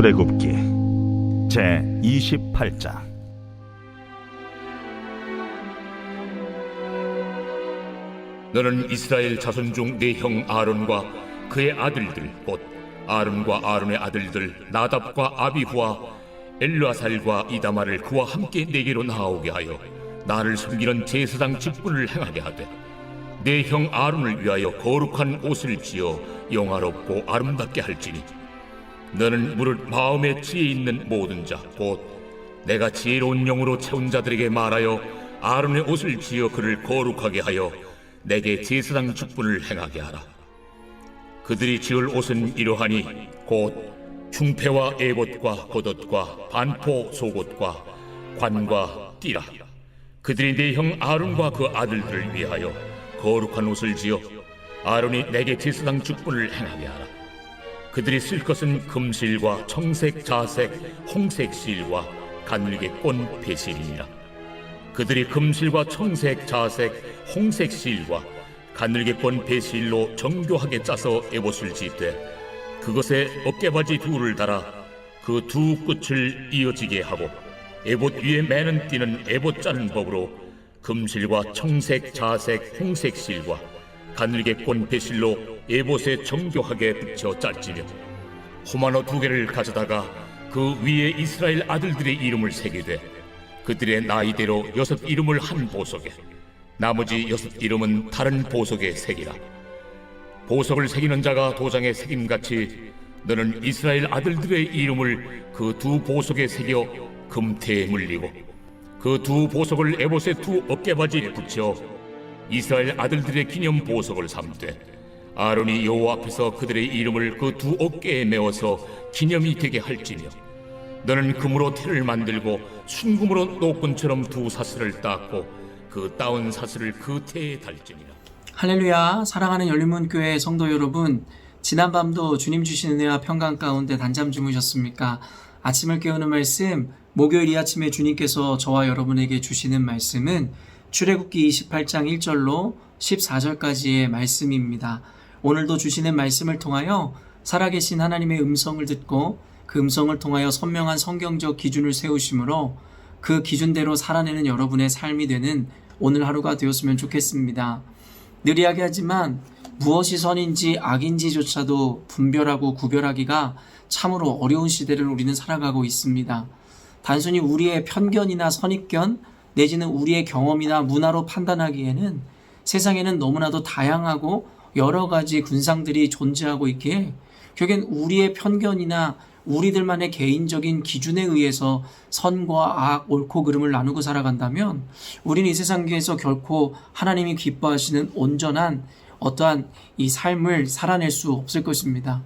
출애굽기 제 28장. 너는 이스라엘 자손 중 네 형 아론과 그의 아들들 곧 아론과 아론의 아들들 나답과 아비후와 엘르아살과 이다마를 그와 함께 내게로 나오게 하여 나를 섬기는 제사장 직분을 행하게 하되 네 형 아론을 위하여 거룩한 옷을 지어 영화롭고 아름답게 할지니 너는 무릇 마음에 지혜 있는 모든 자 곧 내가 지혜로운 영으로 채운 자들에게 말하여 아론의 옷을 지어 그를 거룩하게 하여 내게 제사장 직분을 행하게 하라. 그들이 지을 옷은 이러하니 곧 흉패와 에봇과 겉옷과 반포 속옷과 관과 띠라. 그들이 네 형 아론과 그 아들들을 위하여 거룩한 옷을 지어 아론이 내게 제사장 직분을 행하게 하라. 그들이 쓸 것은 금실과 청색, 자색, 홍색 실과 가늘게 꼰 배실이니라. 그들이 금실과 청색, 자색, 홍색 실과 가늘게 꼰 배실로 정교하게 짜서 에봇을 짓되 그것에 어깨바지 둘을 달아 그 두 끝을 이어지게 하고 에봇 위에 매는 띠는 에봇 짜는 법으로 금실과 청색, 자색, 홍색 실과 가늘게 꼰 배실로 에봇에 정교하게 붙여 짤지며 호마노 2개를 가져다가 그 위에 이스라엘 아들들의 이름을 새기되 그들의 나이대로 6 이름을 한 보석에 나머지 6 이름은 다른 보석에 새기라. 보석을 새기는 자가 도장에 새김같이 너는 이스라엘 아들들의 이름을 그 두 보석에 새겨 금태에 물리고 그 두 보석을 에봇의 두 어깨바지에 붙여 이스라엘 아들들의 기념 보석을 삼되 아론이 여호와 앞에서 그들의 이름을 그 두 어깨에 메어서 기념이 되게 할지며 너는 금으로 태를 만들고 순금으로 노끈처럼 두 사슬을 닦고 그 따온 사슬을 그 태에 달지니라. 할렐루야. 사랑하는 열린문교회 성도 여러분, 지난밤도 주님 주신 은혜와 평강 가운데 단잠 주무셨습니까? 아침을 깨우는 말씀, 목요일 이 아침에 주님께서 저와 여러분에게 주시는 말씀은 출애굽기 28장 1절로 14절까지의 말씀입니다. 오늘도 주시는 말씀을 통하여 살아계신 하나님의 음성을 듣고 그 음성을 통하여 선명한 성경적 기준을 세우심으로 그 기준대로 살아내는 여러분의 삶이 되는 오늘 하루가 되었으면 좋겠습니다. 늘 이야기하지만 무엇이 선인지 악인지조차도 분별하고 구별하기가 참으로 어려운 시대를 우리는 살아가고 있습니다. 단순히 우리의 편견이나 선입견 내지는 우리의 경험이나 문화로 판단하기에는 세상에는 너무나도 다양하고 여러 가지 군상들이 존재하고 있기에 결국엔 우리의 편견이나 우리들만의 개인적인 기준에 의해서 선과 악, 옳고 그름을 나누고 살아간다면 우리는 이 세상에서 결코 하나님이 기뻐하시는 온전한 어떠한 이 삶을 살아낼 수 없을 것입니다.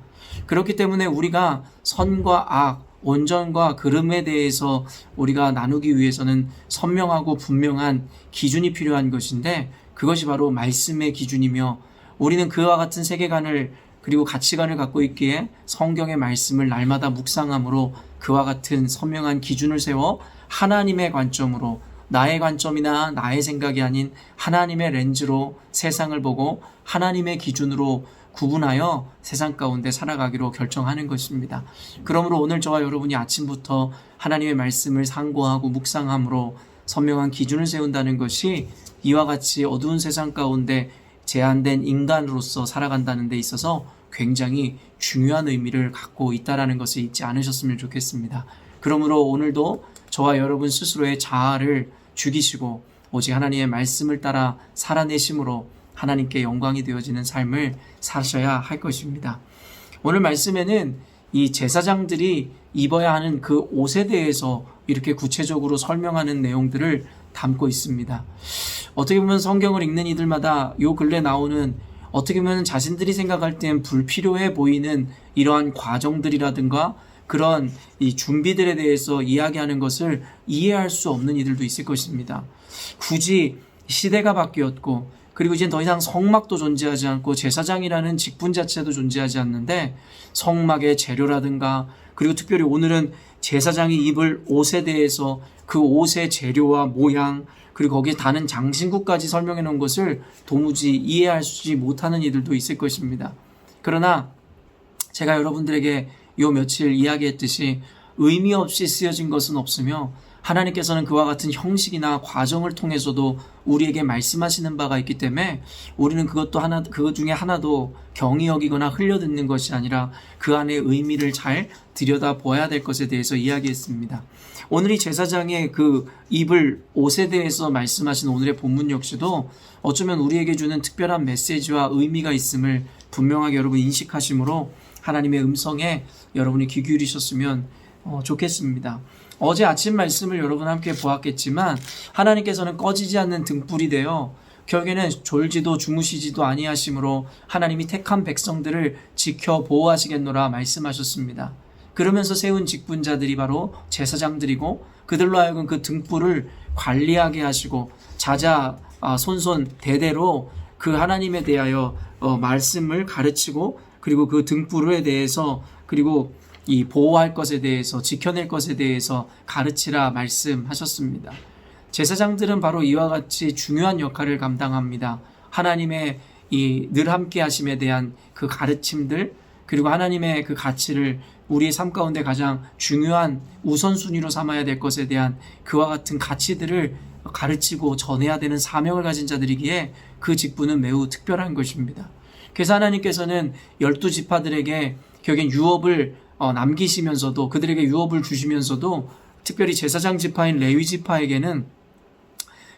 그렇기 때문에 우리가 선과 악, 온전과 그름에 대해서 우리가 나누기 위해서는 선명하고 분명한 기준이 필요한 것인데 그것이 바로 말씀의 기준이며 우리는 그와 같은 세계관을 그리고 가치관을 갖고 있기에 성경의 말씀을 날마다 묵상함으로 그와 같은 선명한 기준을 세워 하나님의 관점으로 나의 관점이나 나의 생각이 아닌 하나님의 렌즈로 세상을 보고 하나님의 기준으로 구분하여 세상 가운데 살아가기로 결정하는 것입니다. 그러므로 오늘 저와 여러분이 아침부터 하나님의 말씀을 상고하고 묵상함으로 선명한 기준을 세운다는 것이 이와 같이 어두운 세상 가운데 제한된 인간으로서 살아간다는 데 있어서 굉장히 중요한 의미를 갖고 있다는 것을 잊지 않으셨으면 좋겠습니다. 그러므로 오늘도 저와 여러분 스스로의 자아를 죽이시고 오직 하나님의 말씀을 따라 살아내심으로 하나님께 영광이 되어지는 삶을 사셔야 할 것입니다. 오늘 말씀에는 이 제사장들이 입어야 하는 그 옷에 대해서 이렇게 구체적으로 설명하는 내용들을 담고 있습니다. 어떻게 보면 성경을 읽는 이들마다 요 근래 나오는 어떻게 보면 자신들이 생각할 땐 불필요해 보이는 이러한 과정들이라든가 그런 이 준비들에 대해서 이야기하는 것을 이해할 수 없는 이들도 있을 것입니다. 굳이 시대가 바뀌었고 그리고 이제 더 이상 성막도 존재하지 않고 제사장이라는 직분 자체도 존재하지 않는데 성막의 재료라든가 그리고 특별히 오늘은 제사장이 입을 옷에 대해서 그 옷의 재료와 모양 그리고 거기에 다는 장신구까지 설명해 놓은 것을 도무지 이해하지 못하는 이들도 있을 것입니다. 그러나 제가 여러분들에게 요 며칠 이야기했듯이 의미 없이 쓰여진 것은 없으며 하나님께서는 그와 같은 형식이나 과정을 통해서도 우리에게 말씀하시는 바가 있기 때문에 우리는 그것 중에 하나도 경히 여기거나 흘려듣는 것이 아니라 그 안에 의미를 잘 들여다보아야 될 것에 대해서 이야기했습니다. 오늘 이 제사장의 그 입을 옷에 대해서 말씀하신 오늘의 본문 역시도 어쩌면 우리에게 주는 특별한 메시지와 의미가 있음을 분명하게 여러분 인식하심으로 하나님의 음성에 여러분이 귀 기울이셨으면 좋겠습니다. 어제 아침 말씀을 여러분 함께 보았겠지만 하나님께서는 꺼지지 않는 등불이 되어 결국에는 졸지도 주무시지도 아니하심으로 하나님이 택한 백성들을 지켜 보호하시겠노라 말씀하셨습니다. 그러면서 세운 직분자들이 바로 제사장들이고 그들로 하여금 그 등불을 관리하게 하시고 손손 대대로 그 하나님에 대하여 말씀을 가르치고 그리고 그 등불에 대해서 그리고 이 보호할 것에 대해서 지켜낼 것에 대해서 가르치라 말씀하셨습니다. 제사장들은 바로 이와 같이 중요한 역할을 감당합니다. 하나님의 이 늘 함께 하심에 대한 그 가르침들 그리고 하나님의 그 가치를 우리의 삶 가운데 가장 중요한 우선순위로 삼아야 될 것에 대한 그와 같은 가치들을 가르치고 전해야 되는 사명을 가진 자들이기에 그 직분은 매우 특별한 것입니다. 그래서 하나님께서는 12지파들에게 결국엔 유업을 남기시면서도 그들에게 유업을 주시면서도 특별히 제사장 지파인 레위 지파에게는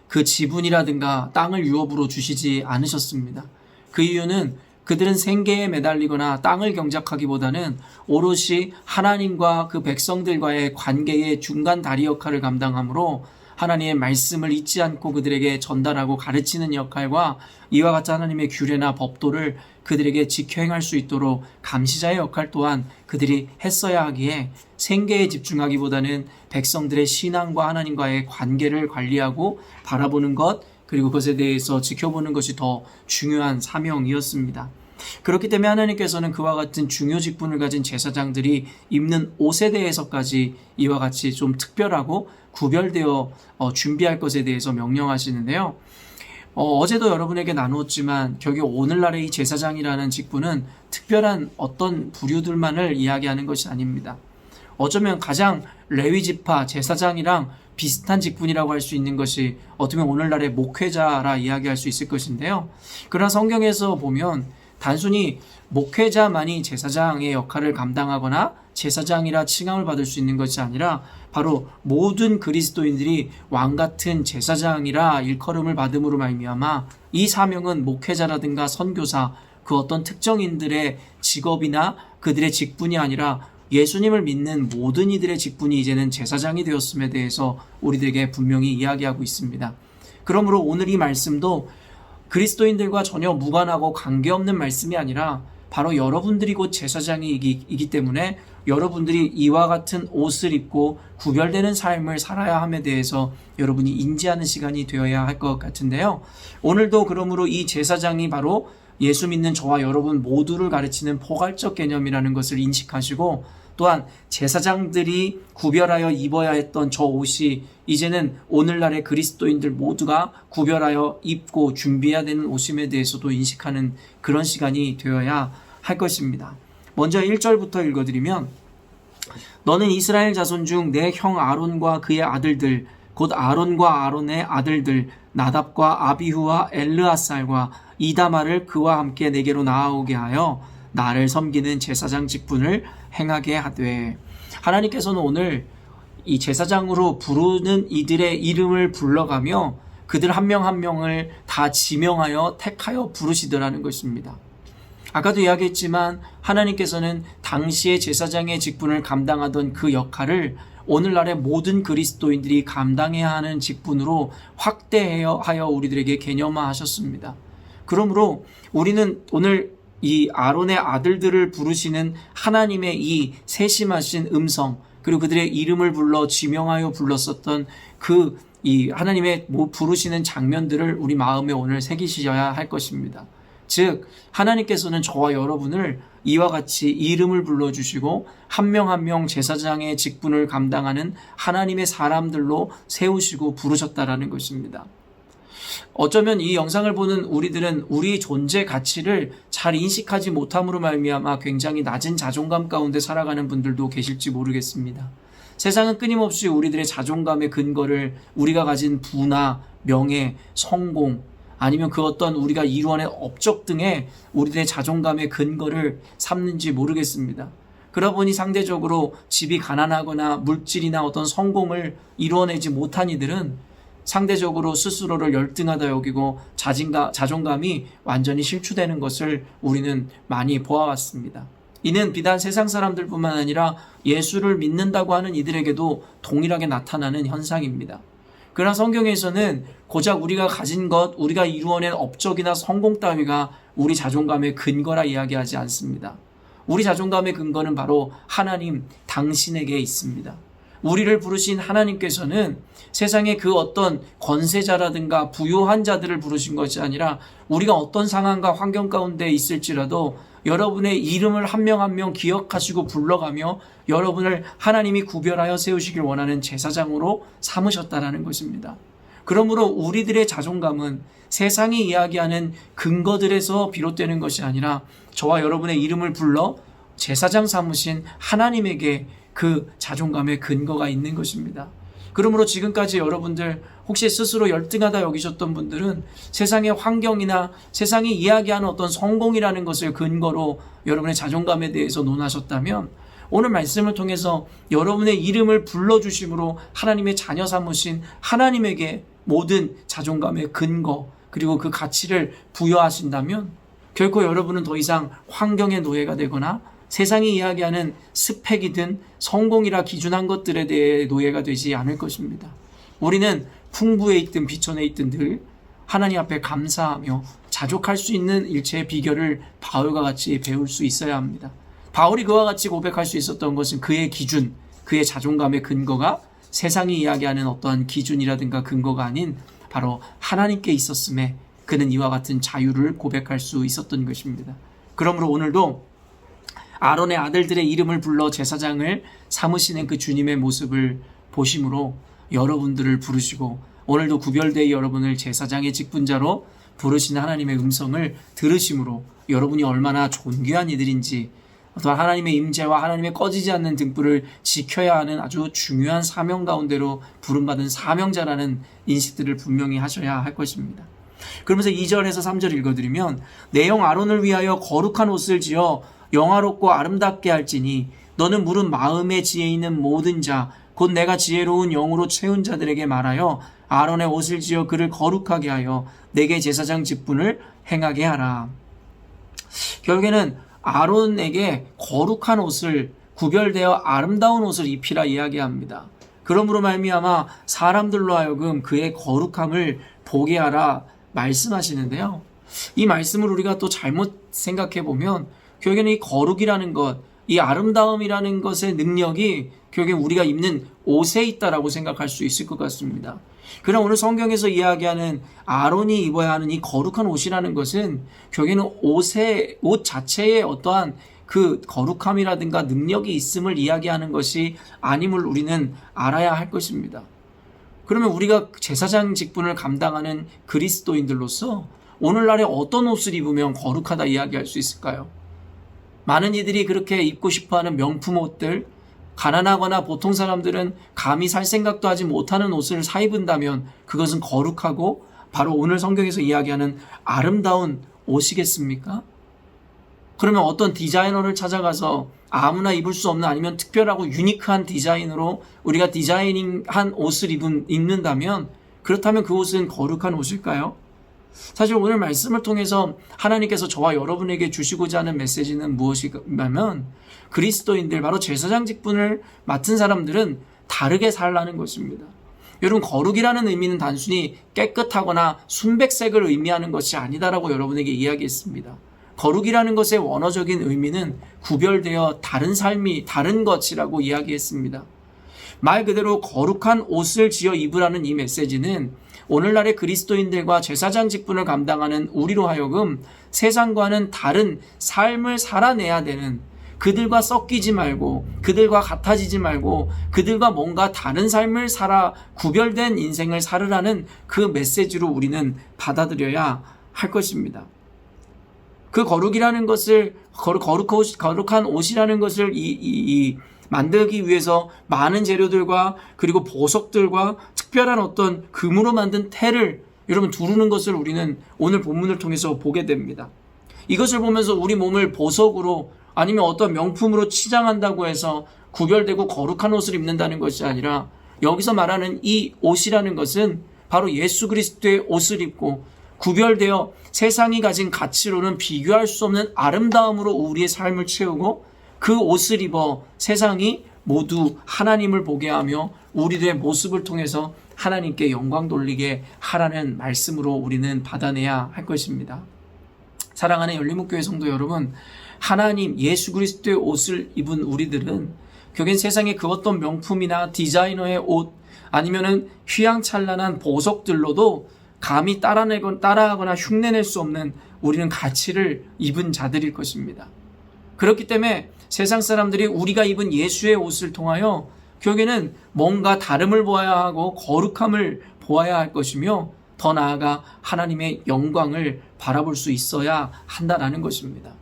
그 지분이라든가 땅을 유업으로 주시지 않으셨습니다. 그 이유는 그들은 생계에 매달리거나 땅을 경작하기보다는 오롯이 하나님과 그 백성들과의 관계의 중간 다리 역할을 감당하므로 하나님의 말씀을 잊지 않고 그들에게 전달하고 가르치는 역할과 이와 같은 하나님의 규례나 법도를 그들에게 지켜 행할 수 있도록 감시자의 역할 또한 그들이 했어야 하기에 생계에 집중하기보다는 백성들의 신앙과 하나님과의 관계를 관리하고 바라보는 것 그리고 그것에 대해서 지켜보는 것이 더 중요한 사명이었습니다. 그렇기 때문에 하나님께서는 그와 같은 중요 직분을 가진 제사장들이 입는 옷에 대해서까지 이와 같이 좀 특별하고 구별되어 준비할 것에 대해서 명령하시는데요. 어제도 여러분에게 나누었지만 결국 오늘날의 이 제사장이라는 직분은 특별한 어떤 부류들만을 이야기하는 것이 아닙니다. 어쩌면 가장 레위지파 제사장이랑 비슷한 직분이라고 할 수 있는 것이 어떻게 보면 오늘날의 목회자라 이야기할 수 있을 것인데요. 그러나 성경에서 보면 단순히 목회자만이 제사장의 역할을 감당하거나 제사장이라 칭함을 받을 수 있는 것이 아니라 바로 모든 그리스도인들이 왕같은 제사장이라 일컬음을 받음으로 말미암아 이 사명은 목회자라든가 선교사 그 어떤 특정인들의 직업이나 그들의 직분이 아니라 예수님을 믿는 모든 이들의 직분이 이제는 제사장이 되었음에 대해서 우리들에게 분명히 이야기하고 있습니다. 그러므로 오늘 이 말씀도 그리스도인들과 전혀 무관하고 관계없는 말씀이 아니라 바로 여러분들이 곧 제사장이기 때문에 여러분들이 이와 같은 옷을 입고 구별되는 삶을 살아야 함에 대해서 여러분이 인지하는 시간이 되어야 할 것 같은데요. 오늘도 그러므로 이 제사장이 바로 예수 믿는 저와 여러분 모두를 가르치는 포괄적 개념이라는 것을 인식하시고 또한 제사장들이 구별하여 입어야 했던 저 옷이 이제는 오늘날의 그리스도인들 모두가 구별하여 입고 준비해야 되는 옷임에 대해서도 인식하는 그런 시간이 되어야 할 것입니다. 먼저 1절부터 읽어드리면 너는 이스라엘 자손 중 내 형 아론과 그의 아들들 곧 아론과 아론의 아들들 나답과 아비후와 엘르아살과 이다마를 그와 함께 내게로 나아오게 하여 나를 섬기는 제사장 직분을 행하게 하되 하나님께서는 오늘 이 제사장으로 부르는 이들의 이름을 불러가며 그들 한 명 한 명을 다 지명하여 택하여 부르시더라는 것입니다. 아까도 이야기했지만 하나님께서는 당시의 제사장의 직분을 감당하던 그 역할을 오늘날의 모든 그리스도인들이 감당해야 하는 직분으로 확대하여 우리들에게 개념화하셨습니다. 그러므로 우리는 오늘 이 아론의 아들들을 부르시는 하나님의 이 세심하신 음성 그리고 그들의 이름을 불러 지명하여 불렀었던 그 이 하나님의 부르시는 장면들을 우리 마음에 오늘 새기셔야 할 것입니다. 즉 하나님께서는 저와 여러분을 이와 같이 이름을 불러주시고 한 명 한 명 제사장의 직분을 감당하는 하나님의 사람들로 세우시고 부르셨다라는 것입니다. 어쩌면 이 영상을 보는 우리들은 우리 존재 가치를 잘 인식하지 못함으로 말미암아 굉장히 낮은 자존감 가운데 살아가는 분들도 계실지 모르겠습니다. 세상은 끊임없이 우리들의 자존감의 근거를 우리가 가진 부나 명예, 성공, 아니면 그 어떤 우리가 이루어낸 업적 등의 우리들의 자존감의 근거를 삼는지 모르겠습니다. 그러다 보니 상대적으로 집이 가난하거나 물질이나 어떤 성공을 이루어내지 못한 이들은 상대적으로 스스로를 열등하다 여기고 자존감이 완전히 실추되는 것을 우리는 많이 보아왔습니다. 이는 비단 세상 사람들뿐만 아니라 예수를 믿는다고 하는 이들에게도 동일하게 나타나는 현상입니다. 그러나 성경에서는 고작 우리가 가진 것, 우리가 이루어낸 업적이나 성공 따위가 우리 자존감의 근거라 이야기하지 않습니다. 우리 자존감의 근거는 바로 하나님 당신에게 있습니다. 우리를 부르신 하나님께서는 세상의 그 어떤 권세자라든가 부유한 자들을 부르신 것이 아니라 우리가 어떤 상황과 환경 가운데 있을지라도 여러분의 이름을 한 명 한 명 기억하시고 불러가며 여러분을 하나님이 구별하여 세우시길 원하는 제사장으로 삼으셨다라는 것입니다. 그러므로 우리들의 자존감은 세상이 이야기하는 근거들에서 비롯되는 것이 아니라 저와 여러분의 이름을 불러 제사장 삼으신 하나님에게 그 자존감의 근거가 있는 것입니다. 그러므로 지금까지 여러분들 혹시 스스로 열등하다 여기셨던 분들은 세상의 환경이나 세상이 이야기하는 어떤 성공이라는 것을 근거로 여러분의 자존감에 대해서 논하셨다면 오늘 말씀을 통해서 여러분의 이름을 불러주심으로 하나님의 자녀 삼으신 하나님에게 모든 자존감의 근거 그리고 그 가치를 부여하신다면 결코 여러분은 더 이상 환경의 노예가 되거나 세상이 이야기하는 스펙이든 성공이라 기준한 것들에 대해 노예가 되지 않을 것입니다. 우리는 풍부에 있든 비천에 있든 늘 하나님 앞에 감사하며 자족할 수 있는 일체의 비결을 바울과 같이 배울 수 있어야 합니다. 바울이 그와 같이 고백할 수 있었던 것은 그의 기준, 그의 자존감의 근거가 세상이 이야기하는 어떠한 기준이라든가 근거가 아닌 바로 하나님께 있었음에 그는 이와 같은 자유를 고백할 수 있었던 것입니다. 그러므로 오늘도 아론의 아들들의 이름을 불러 제사장을 삼으시는 그 주님의 모습을 보심으로 여러분들을 부르시고 오늘도 구별되어 여러분을 제사장의 직분자로 부르시는 하나님의 음성을 들으심으로 여러분이 얼마나 존귀한 이들인지 또한 하나님의 임재와 하나님의 꺼지지 않는 등불을 지켜야 하는 아주 중요한 사명 가운데로 부름받은 사명자라는 인식들을 분명히 하셔야 할 것입니다. 그러면서 2절에서 3절 읽어드리면 내 형 아론을 위하여 거룩한 옷을 지어 영화롭고 아름답게 할지니 너는 물은 마음의 지혜 있는 모든 자 곧 내가 지혜로운 영으로 채운 자들에게 말하여 아론의 옷을 지어 그를 거룩하게 하여 내게 제사장 직분을 행하게 하라. 결국에는 아론에게 거룩한 옷을 구별되어 아름다운 옷을 입히라 이야기합니다. 그러므로 말미암아 사람들로 하여금 그의 거룩함을 보게 하라 말씀하시는데요. 이 말씀을 우리가 또 잘못 생각해 보면 결국에는 이 거룩이라는 것, 이 아름다움이라는 것의 능력이 결국엔 우리가 입는 옷에 있다라고 생각할 수 있을 것 같습니다. 그러나 오늘 성경에서 이야기하는 아론이 입어야 하는 이 거룩한 옷이라는 것은 결국에는 옷 자체에 어떠한 그 거룩함이라든가 능력이 있음을 이야기하는 것이 아님을 우리는 알아야 할 것입니다. 그러면 우리가 제사장 직분을 감당하는 그리스도인들로서 오늘날에 어떤 옷을 입으면 거룩하다 이야기할 수 있을까요? 많은 이들이 그렇게 입고 싶어하는 명품 옷들, 가난하거나 보통 사람들은 감히 살 생각도 하지 못하는 옷을 사 입은다면 그것은 거룩하고 바로 오늘 성경에서 이야기하는 아름다운 옷이겠습니까? 그러면 어떤 디자이너를 찾아가서 아무나 입을 수 없는 아니면 특별하고 유니크한 디자인으로 우리가 디자이닝한 옷을 입는다면 그렇다면 그 옷은 거룩한 옷일까요? 사실 오늘 말씀을 통해서 하나님께서 저와 여러분에게 주시고자 하는 메시지는 무엇이냐면 그리스도인들, 바로 제사장 직분을 맡은 사람들은 다르게 살라는 것입니다. 여러분, 거룩이라는 의미는 단순히 깨끗하거나 순백색을 의미하는 것이 아니다라고 여러분에게 이야기했습니다. 거룩이라는 것의 원어적인 의미는 구별되어 다른 삶이 다른 것이라고 이야기했습니다. 말 그대로 거룩한 옷을 지어 입으라는 이 메시지는 오늘날의 그리스도인들과 제사장 직분을 감당하는 우리로 하여금 세상과는 다른 삶을 살아내야 되는, 그들과 섞이지 말고 그들과 같아지지 말고 그들과 뭔가 다른 삶을 살아 구별된 인생을 살으라는 그 메시지로 우리는 받아들여야 할 것입니다. 그 거룩이라는 것을 거룩한 옷이라는 것을 만들기 위해서 많은 재료들과 그리고 보석들과 특별한 어떤 금으로 만든 테를 여러분 두르는 것을 우리는 오늘 본문을 통해서 보게 됩니다. 이것을 보면서 우리 몸을 보석으로 아니면 어떤 명품으로 치장한다고 해서 구별되고 거룩한 옷을 입는다는 것이 아니라 여기서 말하는 이 옷이라는 것은 바로 예수 그리스도의 옷을 입고 구별되어 세상이 가진 가치로는 비교할 수 없는 아름다움으로 우리의 삶을 채우고 그 옷을 입어 세상이 모두 하나님을 보게 하며 우리들의 모습을 통해서 하나님께 영광 돌리게 하라는 말씀으로 우리는 받아내야 할 것입니다. 사랑하는 열린목교회 성도 여러분, 하나님 예수 그리스도의 옷을 입은 우리들은 결국엔 세상의 그 어떤 명품이나 디자이너의 옷 아니면은 휘황찬란한 보석들로도 감히 따라하거나 흉내낼 수 없는 우리는 가치를 입은 자들일 것입니다. 그렇기 때문에 세상 사람들이 우리가 입은 예수의 옷을 통하여 결국에는 뭔가 다름을 보아야 하고 거룩함을 보아야 할 것이며 더 나아가 하나님의 영광을 바라볼 수 있어야 한다는 것입니다.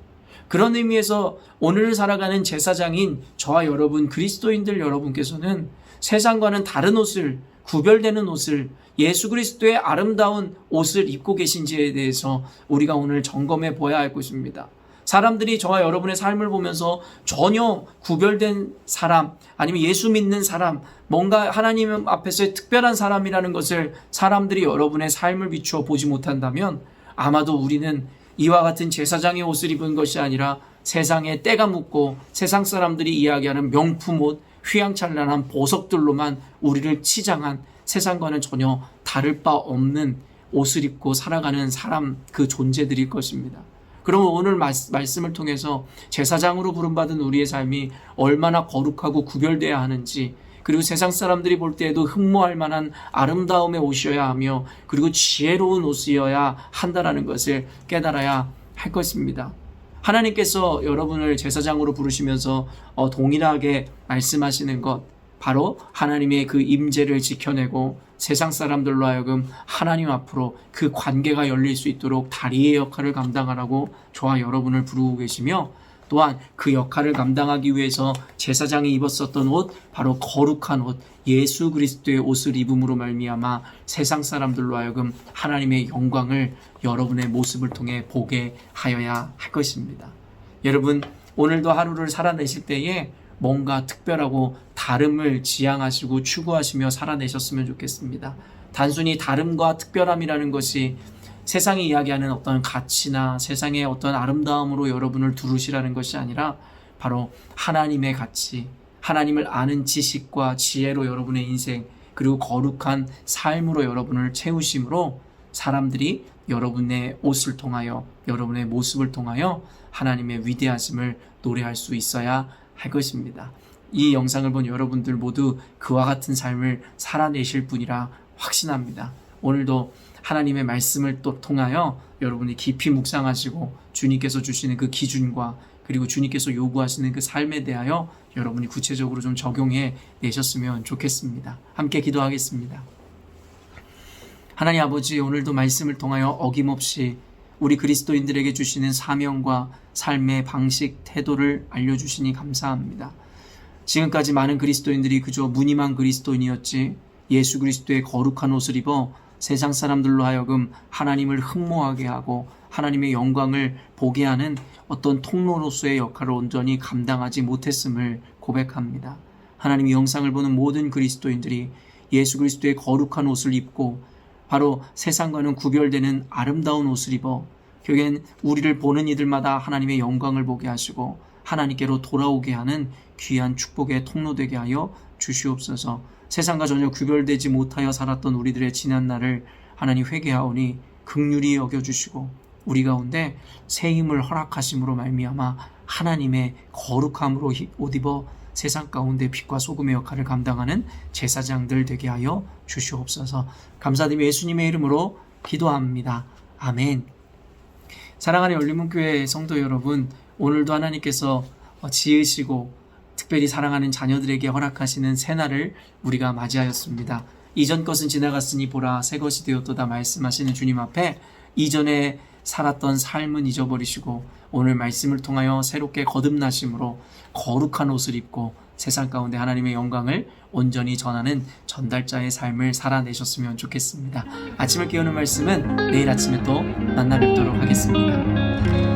그런 의미에서 오늘 살아가는 제사장인 저와 여러분 그리스도인들 여러분께서는 세상과는 다른 옷을 구별되는 옷을 예수 그리스도의 아름다운 옷을 입고 계신지에 대해서 우리가 오늘 점검해 보아야 할 것입니다. 사람들이 저와 여러분의 삶을 보면서 전혀 구별된 사람 아니면 예수 믿는 사람 뭔가 하나님 앞에서의 특별한 사람이라는 것을 사람들이 여러분의 삶을 비추어 보지 못한다면 아마도 우리는 이와 같은 제사장의 옷을 입은 것이 아니라 세상에 때가 묻고 세상 사람들이 이야기하는 명품 옷 휘황찬란한 보석들로만 우리를 치장한 세상과는 전혀 다를 바 없는 옷을 입고 살아가는 사람 그 존재들일 것입니다. 그러면 오늘 말씀을 통해서 제사장으로 부름받은 우리의 삶이 얼마나 거룩하고 구별되어야 하는지 그리고 세상 사람들이 볼 때에도 흠모할 만한 아름다움의 옷이어야 하며 그리고 지혜로운 옷이어야 한다는 것을 깨달아야 할 것입니다. 하나님께서 여러분을 제사장으로 부르시면서 동일하게 말씀하시는 것 바로 하나님의 그 임재를 지켜내고 세상 사람들로 하여금 하나님 앞으로 그 관계가 열릴 수 있도록 다리의 역할을 감당하라고 저와 여러분을 부르고 계시며 또한 그 역할을 감당하기 위해서 제사장이 입었었던 옷 바로 거룩한 옷 예수 그리스도의 옷을 입음으로 말미암아 세상 사람들로 하여금 하나님의 영광을 여러분의 모습을 통해 보게 하여야 할 것입니다. 여러분 오늘도 하루를 살아내실 때에 뭔가 특별하고 다름을 지향하시고 추구하시며 살아내셨으면 좋겠습니다. 단순히 다름과 특별함이라는 것이 세상이 이야기하는 어떤 가치나 세상의 어떤 아름다움으로 여러분을 두르시라는 것이 아니라 바로 하나님의 가치, 하나님을 아는 지식과 지혜로 여러분의 인생 그리고 거룩한 삶으로 여러분을 채우심으로 사람들이 여러분의 옷을 통하여 여러분의 모습을 통하여 하나님의 위대하심을 노래할 수 있어야 할 것입니다. 이 영상을 본 여러분들 모두 그와 같은 삶을 살아내실 분이라 확신합니다. 오늘도 하나님의 말씀을 또 통하여 여러분이 깊이 묵상하시고 주님께서 주시는 그 기준과 그리고 주님께서 요구하시는 그 삶에 대하여 여러분이 구체적으로 좀 적용해 내셨으면 좋겠습니다. 함께 기도하겠습니다. 하나님 아버지 오늘도 말씀을 통하여 어김없이 우리 그리스도인들에게 주시는 사명과 삶의 방식, 태도를 알려주시니 감사합니다. 지금까지 많은 그리스도인들이 그저 무늬만 그리스도인이었지 예수 그리스도의 거룩한 옷을 입어 세상 사람들로 하여금 하나님을 흠모하게 하고 하나님의 영광을 보게 하는 어떤 통로로서의 역할을 온전히 감당하지 못했음을 고백합니다. 하나님 이 영상을 보는 모든 그리스도인들이 예수 그리스도의 거룩한 옷을 입고 바로 세상과는 구별되는 아름다운 옷을 입어 결국엔 우리를 보는 이들마다 하나님의 영광을 보게 하시고 하나님께로 돌아오게 하는 귀한 축복의 통로 되게 하여 주시옵소서. 세상과 전혀 구별되지 못하여 살았던 우리들의 지난 날을 하나님 회개하오니 긍휼히 여겨주시고 우리 가운데 새 힘을 허락하심으로 말미암아 하나님의 거룩함으로 옷 입어 세상 가운데 빛과 소금의 역할을 감당하는 제사장들 되게 하여 주시옵소서. 감사드리며 예수님의 이름으로 기도합니다. 아멘. 사랑하는 열린문교회 성도 여러분, 오늘도 하나님께서 지으시고 특별히 사랑하는 자녀들에게 허락하시는 새날을 우리가 맞이하였습니다. 이전 것은 지나갔으니 보라 새 것이 되었도다 말씀하시는 주님 앞에 이전에 살았던 삶은 잊어버리시고 오늘 말씀을 통하여 새롭게 거듭나심으로 거룩한 옷을 입고 세상 가운데 하나님의 영광을 온전히 전하는 전달자의 삶을 살아내셨으면 좋겠습니다. 아침을 깨우는 말씀은 내일 아침에 또 만나 뵙도록 하겠습니다.